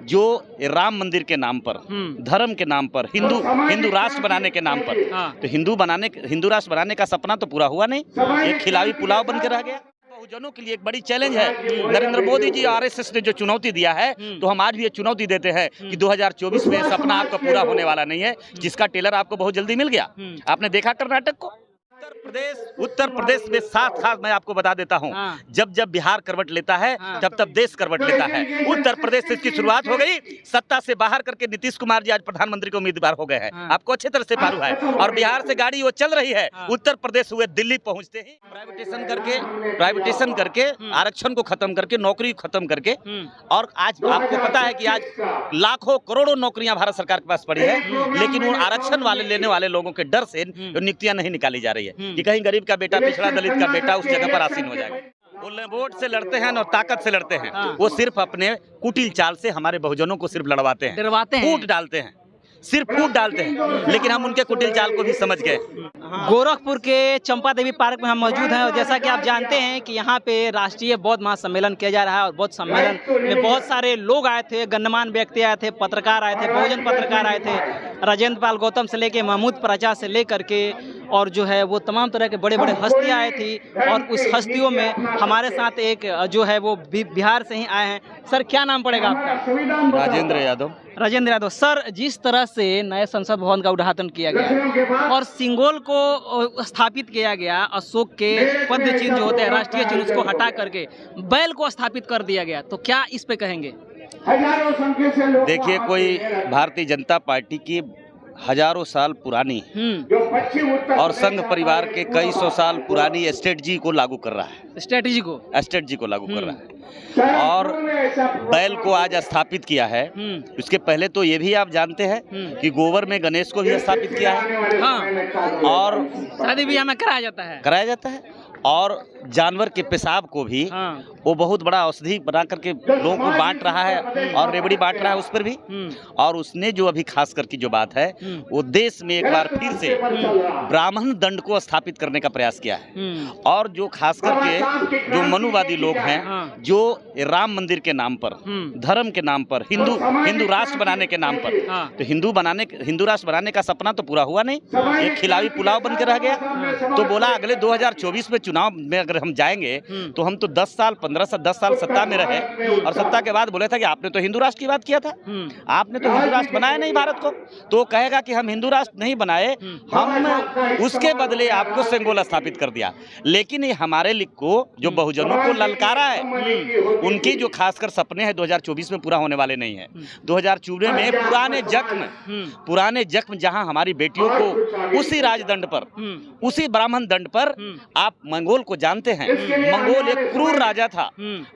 जो राम मंदिर के नाम पर, धर्म के नाम पर, हिंदू राष्ट्र बनाने के नाम पर, तो हिंदू राष्ट्र बनाने का सपना तो पूरा हुआ नहीं, एक खिलावी पुलाव बन के रह गया। बहुजनों के लिए एक बड़ी चैलेंज है। नरेंद्र मोदी जी आरएसएस ने जो चुनौती दिया है, तो हम आज भी ये चुनौती देते हैं कि 2024 में सपना आपका पूरा होने वाला नहीं है, जिसका टेलर आपको बहुत जल्दी मिल गया। आपने देखा कर्नाटक को, उत्तर प्रदेश में साथ मैं आपको बता देता हूं, जब बिहार करवट लेता है तब देश करवट लेता है। उत्तर प्रदेश से इसकी शुरुआत हो गई, सत्ता से बाहर करके नीतीश कुमार जी आज प्रधानमंत्री के उम्मीदवार हो गए हैं, आपको अच्छी तरह से मालूम है। और बिहार से गाड़ी वो चल रही है, उत्तर प्रदेश हुए दिल्ली पहुंचते ही प्राइवेटेशन करके आरक्षण को खत्म करके, नौकरी खत्म करके, और आज आपको पता है कि आज लाखों करोड़ों नौकरियां भारत सरकार के पास पड़ी है, लेकिन उन आरक्षण वाले लेने वाले लोगों के डर से नियुक्तियां नहीं निकाली जा रही है कि कहीं गरीब का बेटा, पिछड़ा दलित का बेटा उस जगह पर आसीन हो जाएगा। वो वोट से लड़ते हैं और ताकत से लड़ते हैं, वो सिर्फ अपने कुटिल चाल से हमारे बहुजनों को सिर्फ लड़वाते हैं, डरवाते हैं, फूट डालते हैं, सिर्फ फूट डालते हैं, लेकिन हम उनके कुटिल चाल को भी समझ गए। गोरखपुर के चंपा देवी पार्क में हम मौजूद हैं और जैसा कि आप जानते हैं कि यहाँ पे राष्ट्रीय बौद्ध महासम्मेलन किया जा रहा है और बौद्ध सम्मेलन में बहुत सारे लोग आए थे, गण्यमान्य व्यक्ति आए थे, पत्रकार आए थे, बहुजन पत्रकार आए थे, राजेंद्र पाल गौतम से लेके महमूद प्रजा से लेकर के, और जो है वो तमाम तरह के बड़े बड़े हस्तियाँ आई थी। और उस हस्तियों में हमारे साथ एक जो है वो बिहार से ही आए हैं। सर क्या नाम पड़ेगा आपका? राजेंद्र यादव। सर, जिस तरह से नए संसद भवन का उद्घाटन किया गया और सिंगोल को स्थापित किया गया, अशोक के पद्म चिन्ह जो होते हैं राष्ट्रीय चिन्ह, उसको हटा करके बैल को स्थापित कर दिया गया, तो क्या इस पे कहेंगे? देखिए, कोई भारतीय जनता पार्टी की हजारों साल पुरानी और संघ परिवार के कई सौ साल पुरानी स्ट्रेटजी को लागू कर रहा है, स्ट्रेटजी को लागू कर रहा है, और बैल को आज स्थापित किया है। उसके पहले तो ये भी आप जानते हैं कि गोबर में गणेश को भी स्थापित किया है, और शादी ब्याह में कराया जाता है, और जानवर के पेशाब को भी वो बहुत बड़ा औषधि बना करके लोगों को बांट रहा है, और रेवड़ी बांट रहा है उस पर भी। और उसने जो अभी खास करके जो बात है, वो देश में एक बार फिर से ब्राह्मण दंड को स्थापित करने का प्रयास किया है। और जो खास करके जो मनुवादी लोग हैं, जो राम मंदिर के नाम पर, धर्म के नाम पर, हिंदू राष्ट्र बनाने के नाम पर, तो हिंदू राष्ट्र बनाने का सपना तो पूरा हुआ नहीं, एक खिलावी पुलाव बन के रह गया। तो बोला अगले 2024 में चुनाव में अगर हम जाएंगे तो हम तो 10 साल सत्ता में रहे, और सत्ता के बाद बोले था कि आपने तो हिंदू राष्ट्र की बात किया था, आपने तो हिंदू राष्ट्र बनाया नहीं भारत को, तो कहेगा कि हम हिंदू राष्ट्र नहीं बनाए, हम उसके बदले आपको सिंगोल स्थापित कर दिया। लेकिन ये हमारे लिए को जो बहुजनों को ललकारा है, उनकी जो खासकर सपने हैं 2024 में पूरा होने वाले नहीं है। 2024 में पुराने जख्म जहां हमारी बेटियों को उसी राजदंड पर, उसी ब्राह्मण दंड पर, आप मंगोल को जानते हैं, मंगोल एक क्रूर राजा था,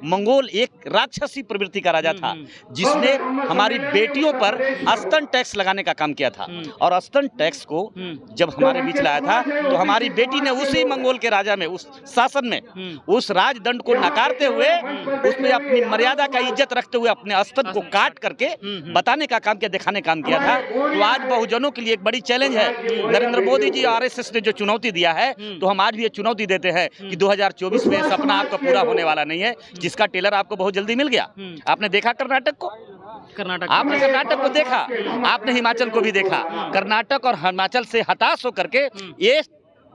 मंगोल एक राक्षसी प्रवृत्ति का राजा था, जिसने हमारी बेटियों पर स्तन टैक्स लगाने का काम किया था। और स्तन टैक्स को जब हमारे बीच लाया था, तो हमारी बेटी ने उसी मंगोल के राजा में, उस शासन में, उस राजदंड को नकारते हुए, उसमें अपनी मर्यादा का इज्जत रखते हुए अपने स्तन को काट करके बताने का काम किया, दिखाने का काम किया था। तो आज बहुजनों के लिए एक बड़ी चैलेंज है। नरेंद्र मोदी जी आरएसएस ने जो चुनौती दिया है, तो हम आज भी ये चुनौती देते हैं कि 2024 में सपना आपका पूरा होने वाला नहीं है, जिसका टेलर आपको बहुत जल्दी मिल गया। आपने देखा कर्नाटक को, आपने कर्नाटक को देखा, आपने हिमाचल को भी देखा। कर्नाटक और हिमाचल से हताश होकर के ये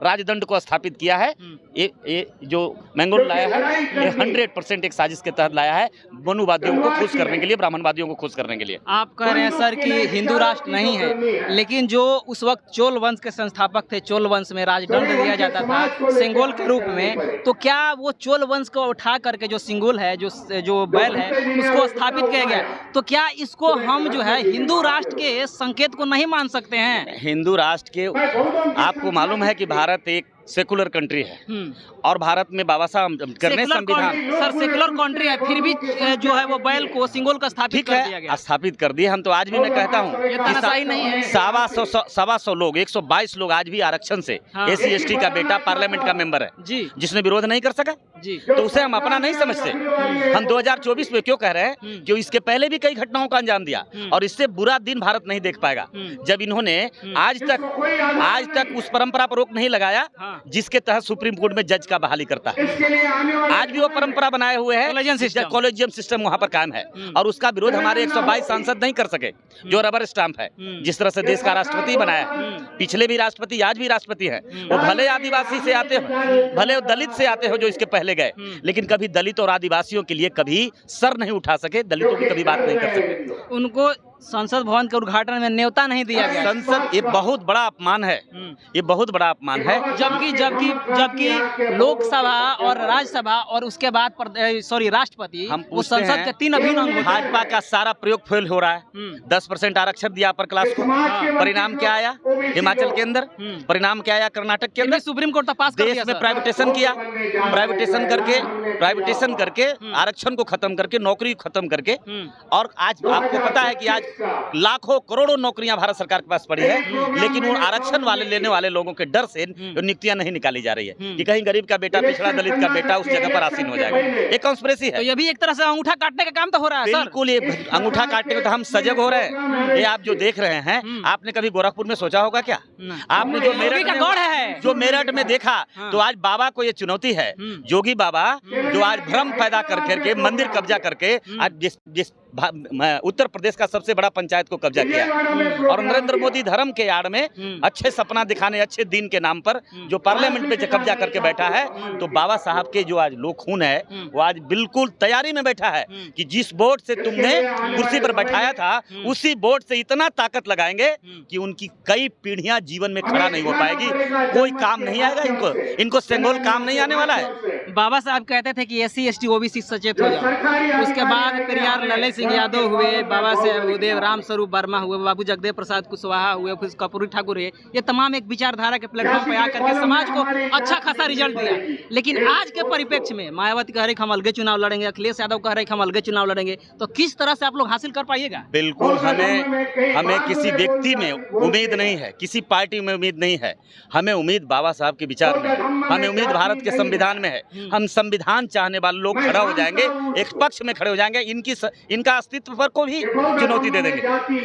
राजदंड को स्थापित किया है। ये जो मंगोल लाया है, ये 100% एक साजिश के तहत लाया है, मनुवादियों को खुश करने के लिए, ब्राह्मणवादियों को खुश करने के लिए। आप कह रहे हैं सर कि हिंदू राष्ट्र नहीं है, लेकिन जो उस वक्त चोल वंश के संस्थापक थे, चोल वंश में राजदंड दिया जाता था सिंगोल के रूप में, तो क्या वो चोल वंश को उठा करके जो सिंगोल है, जो बैल है, उसको स्थापित किया गया, तो क्या इसको हम जो है हिंदू राष्ट्र के संकेत को नहीं मान सकते हैं? हिंदू राष्ट्र के, आपको मालूम है कि भारत एक सेकुलर कंट्री है, और भारत में बाबा साहब करने संविधान, सर सेकुलर कंट्री है, फिर भी जो है वो बैल को सिंगोल का स्थापित कर दिया गया, स्थापित कर दिए। हम तो आज भी मैं कहता हूँ नहीं है, 125 लोग, 122 लोग आज भी आरक्षण से, SC ST का बेटा पार्लियामेंट का मेंबर है जी, जिसने विरोध नहीं कर सका जी, तो उसे हम अपना नहीं समझते। हम 2024 में क्यों कह रहे हैं कि इसके पहले भी कई घटनाओं का अंजाम दिया, और इससे बुरा दिन भारत नहीं देख पाएगा जब इन्होंने आज तक उस परंपरा पर रोक नहीं लगाया जिसके तहत सुप्रीम कोर्ट में जज का बहाली करता है। आज भी वो परंपरा बनाए हुए है, कॉलेजियम सिस्टम वहाँ पर कायम है, और उसका विरोध हमारे 122 सांसद नहीं कर सके, जो रबर स्टाम्प है। जिस तरह से देश का राष्ट्रपति बनाया, पिछले भी राष्ट्रपति, आज भी राष्ट्रपति है, वो भले आदिवासी से आते हो, भले दलित से आते हो जो इसके पहले गए, लेकिन कभी दलित और आदिवासियों के लिए कभी सर नहीं उठा सके, दलितों की कभी बात नहीं कर सके। उनको संसद भवन के उद्घाटन में न्योता नहीं दिया गया। संसद, ये बहुत बड़ा अपमान है, ये बहुत बड़ा अपमान है। जबकि लोकसभा और राज्यसभा और उसके बाद राष्ट्रपति, हम उस संसद के 3 अभिन्न अंग। भाजपा का सारा प्रयोग फेल हो रहा है। 10% आरक्षण दिया अपर क्लास को, परिणाम क्या आया हिमाचल के अंदर, परिणाम क्या आया कर्नाटक के अंदर, सुप्रीम कोर्ट तो पास कर दिया। देश में प्राइवेटेशन किया, प्राइवेटेशन करके आरक्षण को खत्म करके, नौकरी खत्म करके, और आज आपको पता है कि आज लाखों करोड़ों नौकरियां भारत सरकार के पास पड़ी है, लेकिन उन आरक्षण वाले लेने वाले लोगों के डर से नियुक्तियां नहीं निकाली जा रही है कि कहीं गरीब का बेटा, पिछड़ा दलित का बेटा उस जगह पर आसीन हो जाएगा। ये कॉन्स्पिरेसी है। तो ये भी एक तरह से अंगूठा काटने का काम तो हो रहा है। बिल्कुल, ये अंगूठा काटने को तो हम सजग हो रहे हैं। ये आप जो देख रहे हैं, आपने कभी गोरखपुर में सोचा होगा क्या? आपने जो मेरठ में देखा, तो आज बाबा को ये चुनौती है, जोगी बाबा जो आज भ्रम पैदा करके मंदिर कब्जा करके आज जिस उत्तर प्रदेश का सबसे बड़ा पंचायत को कब्जा किया, और नरेंद्र मोदी धर्म के आड़ में अच्छे सपना दिखाने, अच्छे दिन के नाम पर जो पार्लियामेंट में कब्जा करके बैठा है, तो बाबा साहब के जो आज लोग खून है, वो आज बिल्कुल तैयारी में बैठा है कि जिस वोट से तुमने कुर्सी पर बैठाया था, उसी वोट से इतना ताकत लगाएंगे कि उनकी कई पीढ़ियां जीवन में खड़ा नहीं हो पाएगी, कोई काम नहीं आएगा इनको सेंगोल काम नहीं आने वाला है। बाबा साहब कहते थे कि SC ST OBC सचेत हो जाओ। उसके बाद पेरियार ललित सिंह यादव हुए, बाबा साहेब उदय राम स्वरूप वर्मा हुए, बाबू जगदेव प्रसाद कुशवाहा हुए, फिर कर्पूरी ठाकुर है, ये तमाम एक विचारधारा के प्लेटफॉर्म पे आकर के समाज को अच्छा खासा रिजल्ट दिया। लेकिन आज के परिप्रेक्ष्य में मायावती कह रही हम अलगे चुनाव लड़ेंगे, अखिलेश यादव कह रहे हम अलगे चुनाव लड़ेंगे, तो किस तरह से आप लोग हासिल कर पाइएगा? बिल्कुल, हमें किसी व्यक्ति में उम्मीद नहीं है, किसी पार्टी में उम्मीद नहीं है, हमें उम्मीद बाबा साहब के विचार में है, हमें उम्मीद भारत के संविधान में है। हम संविधान चाहने वाले लोग खड़ा हो जाएंगे, एक पक्ष में खड़े हो जाएंगे, इनका अस्तित्व पर को भी चुनौती दे देंगे,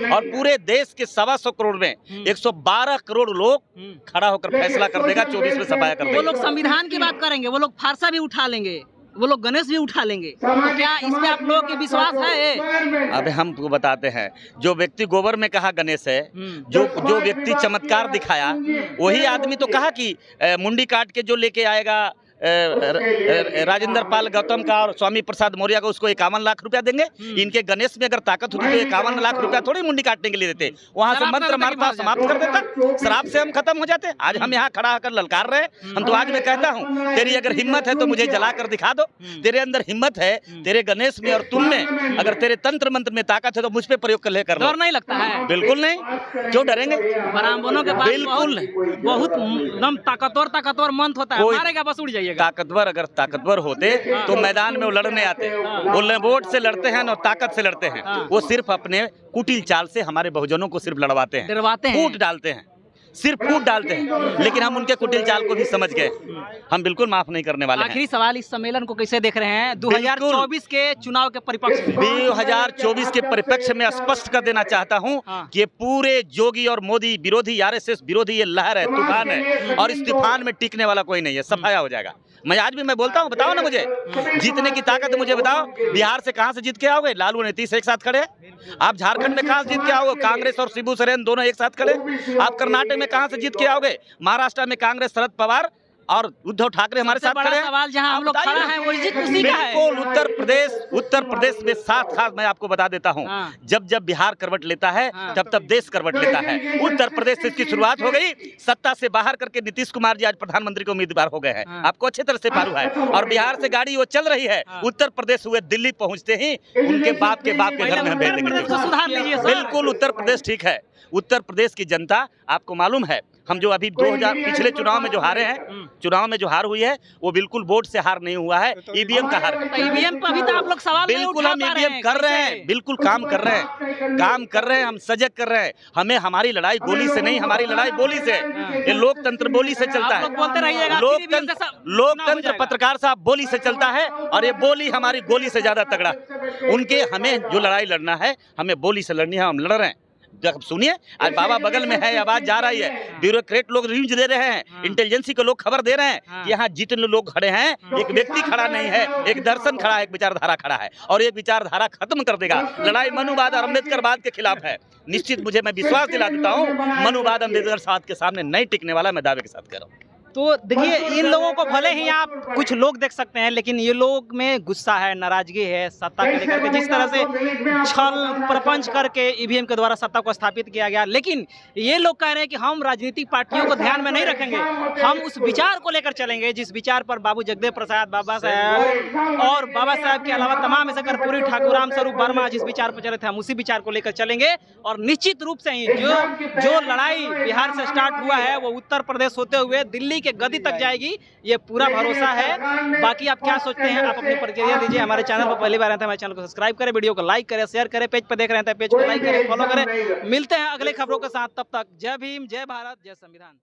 और पूरे देश के 125 करोड़ में 112 करोड़ लोग खड़ा होकर फैसला कर देगा, 24 में सफाया कर देगा। वो लोग संविधान की बात करेंगे, वो लोग फारसा भी उठा लेंगे, वो लोग गणेश भी उठा लेंगे, तो क्या इसमें आप लोगों के विश्वास है? अब हमको बताते हैं, जो व्यक्ति गोबर में कहा गणेश है, जो व्यक्ति चमत्कार दिखाया, वही आदमी तो कहा कि मुंडी काट के जो लेके आएगा राजेंद्र पाल गौतम का और स्वामी प्रसाद मौर्य का, उसको 51 लाख रुपया देंगे। इनके गणेश में अगर ताकत होती तो 51 लाख रुपया थोड़ी मुंडी काटने के लिए देते, वहां से मंत्र मारता, समाप्त कर देता, शराब से हम खत्म हो जाते। आज हम यहाँ खड़ा होकर ललकार रहे। हम तो आज मैं कहता हूँ, तेरी अगर हिम्मत है तो मुझे जला कर दिखा दो, तेरे अंदर हिम्मत है, तेरे गणेश में और तुम में अगर तेरे तंत्र मंत्र में ताकत है तो मुझ पे प्रयोग कर लेकर। डर नहीं लगता है? बिल्कुल नहीं, क्यों डरेंगे? ब्राह्मणों के पास बिल्कुल बहुत ताकतवर मंत्र होता है, मारेगा बस उड़ जाइए। ताकतवर अगर ताकतवर होते तो मैदान में वो लड़ने आते, वो वोट से लड़ते हैं और ताकत से लड़ते हैं। वो सिर्फ अपने कुटिल चाल से हमारे बहुजनों को सिर्फ लड़वाते हैं, डरवाते हैं, फूट डालते हैं, सिर्फ फूट डालते हैं। लेकिन हम उनके कुटिल चाल को भी समझ गए, हम बिल्कुल माफ नहीं करने वाले हैं। आखिरी सवाल, इस सम्मेलन को कैसे देख रहे हैं 2024 के चुनाव के परिप्रेक्ष्य में? 2024 के परिप्रेक्ष्य में स्पष्ट कर देना चाहता हूं कि पूरे जोगी और मोदी विरोधी, RSS विरोधी ये लहर है, तूफान है, और इस तूफान में टिकने वाला कोई नहीं है, सफाया हो जाएगा। मैं आज भी मैं बोलता हूँ, बताओ ना मुझे जीतने की ताकत, मुझे बताओ। बिहार से कहां से जीत के आओगे? लालू नीतीश एक साथ खड़े। आप झारखंड में कहां से जीत के आओगे? कांग्रेस और शिबू सोरेन दोनों एक साथ खड़े। आप कर्नाटक में कहां से जीत के आओगे? महाराष्ट्र में कांग्रेस, शरद पवार और उद्धव ठाकरे हमारे साथ खड़े हैं। सवाल जहां हम लोग खड़ा है वो जीत उसी का है। बिल्कुल, उत्तर प्रदेश में साथ खास मैं आपको बता देता हूं, जब बिहार करवट लेता है तब देश करवट लेता है। उत्तर प्रदेश से इसकी शुरुआत हो गई, सत्ता से बाहर करके नीतीश कुमार जी आज प्रधानमंत्री के उम्मीदवार हो गए हैं, आपको अच्छी तरह से मालूम है। और बिहार से गाड़ी वो चल रही है, उत्तर प्रदेश हुए दिल्ली पहुंचते ही उनके बाप के घर में हम भेज देंगे। बिल्कुल, उत्तर प्रदेश ठीक है। उत्तर प्रदेश की जनता, आपको मालूम है, हम जो अभी 2000 पिछले चुनाव में जो हारे हैं, चुनाव में जो हार हुई है वो बिल्कुल वोट से हार नहीं हुआ है, ईवीएम का हार। ईवीएम पर अभी तो आप लोग सवाल बिल्कुल हम ईवीएम कर रहे हैं, बिल्कुल काम कर रहे हैं, हम सजग कर रहे हैं। हमें हमारी लड़ाई गोली से नहीं, हमारी लड़ाई बोली से। ये लोकतंत्र बोली से चलता है, लोकतंत्र पत्रकार साहब बोली से चलता है, और ये बोली हमारी गोली से ज्यादा तगड़ा। हमें जो लड़ाई लड़ना है, हमें बोली से लड़नी है, हम लड़ रहे हैं। सुनिए, आज बाबा बगल में है, आवाज जा रही है, ब्यूरोक्रेट लोग न्यूज दे रहे हैं, इंटेलिजेंसी के लोग खबर दे रहे हैं कि यहाँ जितने लोग खड़े हैं, एक व्यक्ति खड़ा नहीं है, एक दर्शन खड़ा है, एक विचारधारा खड़ा है, और एक विचारधारा खत्म कर देगा। लड़ाई मनुवाद और अम्बेडकरवाद के खिलाफ है। निश्चित मुझे, मैं विश्वास दिला देता हूँ, मनुवाद अम्बेडकरवाद के सामने नहीं टिकने वाला, मैं दावे के साथ कह रहा हूँ। तो देखिए, इन लोगों को भले ही आप कुछ लोग देख सकते हैं, लेकिन ये लोग में गुस्सा है, नाराजगी है सत्ता को लेकर के। जिस तरह से छल प्रपंच करके ईवीएम के द्वारा सत्ता को स्थापित किया गया, लेकिन ये लोग कह रहे हैं कि हम राजनीतिक पार्टियों को ध्यान में नहीं रखेंगे, हम उस विचार को लेकर चलेंगे जिस विचार पर बाबू जगदेव प्रसाद, बाबा साहब और बाबा साहब के अलावा तमाम ऐसे कर्पूरी ठाकुर, राम स्वरूप वर्मा जिस विचार पर चले थे, हम उसी विचार को लेकर चलेंगे। और निश्चित रूप से ही जो लड़ाई बिहार से स्टार्ट हुआ है वो उत्तर प्रदेश होते हुए दिल्ली के गद्दी तक जाएगी, ये पूरा भरोसा है। बाकी आप क्या सोचते हैं, आप अपनी प्रतिक्रिया दीजिए। हमारे चैनल पर पहली बार आए थे, हमारे चैनल को सब्सक्राइब करें, वीडियो को लाइक करें, शेयर करें, पेज पर देख रहे हैं पेज को लाइक करें, फॉलो करें। मिलते हैं अगले खबरों के साथ, तब तक जय भीम, जय भारत, जय संविधान।